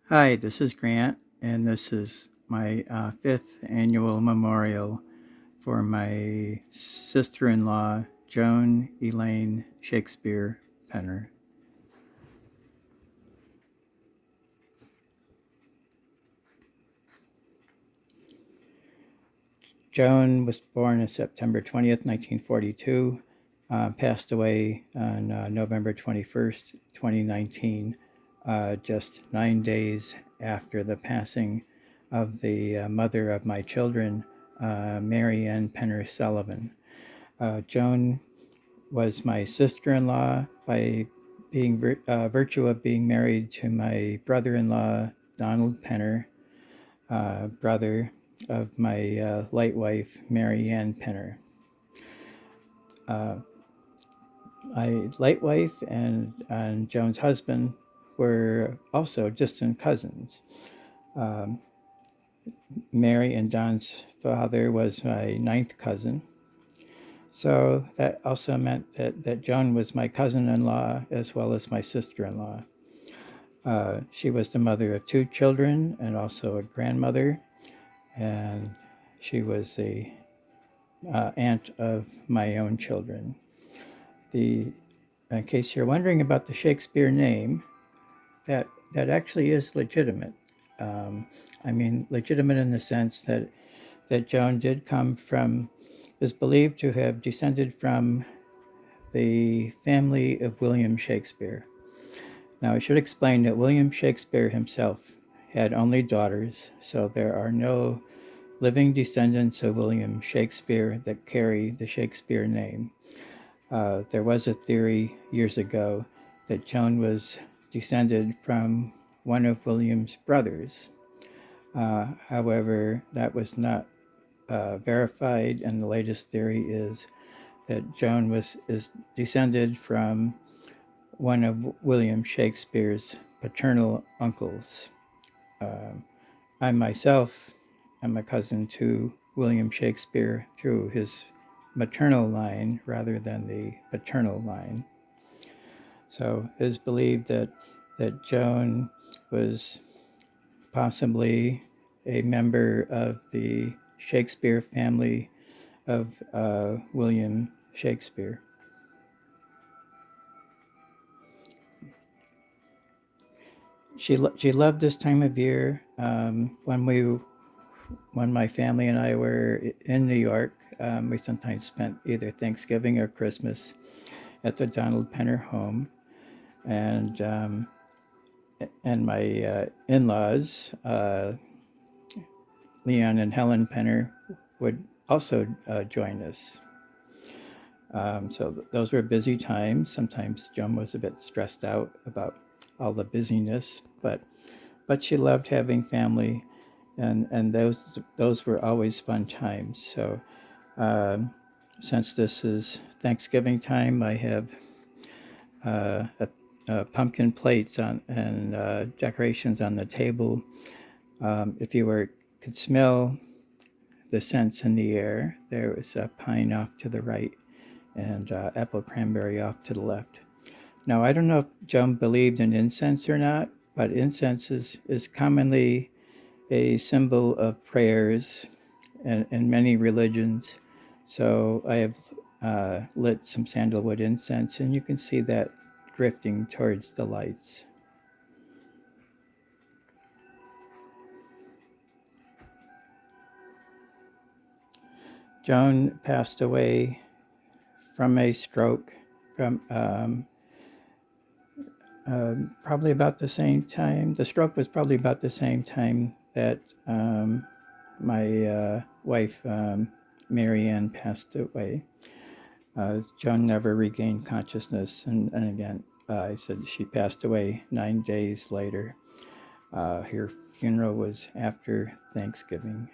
Hi, this is Grant, and this is my fifth annual memorial for my sister-in-law, Joan Elaine Shakespeare Penner. Joan was born on September 20th, 1942, passed away on November 21st, 2019, just 9 days after the passing of the mother of my children, Mary Ann Penner Sullivan. Joan was my sister-in-law by virtue of being married to my brother-in-law, Donald Penner, brother of my late wife, Mary Ann Penner. My late wife and Joan's husband were also distant cousins. Mary and Don's father was my ninth cousin. So that also meant that Joan was my cousin-in-law as well as my sister-in-law. She was the mother of two children and also a grandmother, and she was the aunt of my own children. In case you're wondering about the Shakespeare name, that actually is legitimate. Legitimate in the sense that Joan did is believed to have descended from the family of William Shakespeare. Now, I should explain that William Shakespeare himself had only daughters, so there are no living descendants of William Shakespeare that carry the Shakespeare name. There was a theory years ago that Joan was descended from one of William's brothers. However, that was not verified, and the latest theory is that Joan is descended from one of William Shakespeare's paternal uncles. I myself am a cousin to William Shakespeare through his maternal line rather than the paternal line. So it is believed that Joan was possibly a member of the Shakespeare family of William Shakespeare. She loved this time of year. When my family and I were in New York, we sometimes spent either Thanksgiving or Christmas at the Donald Penner home, and my in-laws, Leon and Helen Penner, would also join us. So those were busy times. Sometimes Joan was a bit stressed out about all the busyness, but she loved having family, and those were always fun times. So since this is Thanksgiving time, I have pumpkin plates and decorations on the table. If you could smell the scents in the air, there was a pine off to the right and apple cranberry off to the left. Now, I don't know if Joan believed in incense or not, but incense is commonly a symbol of prayers in many religions. So I have lit some sandalwood incense, and you can see that drifting towards the lights. Joan passed away from a stroke from probably about the same time. The stroke was probably about the same time that my wife, Mary Ann, passed away. Joan never regained consciousness, and again, I said she passed away 9 days later. Her funeral was after Thanksgiving.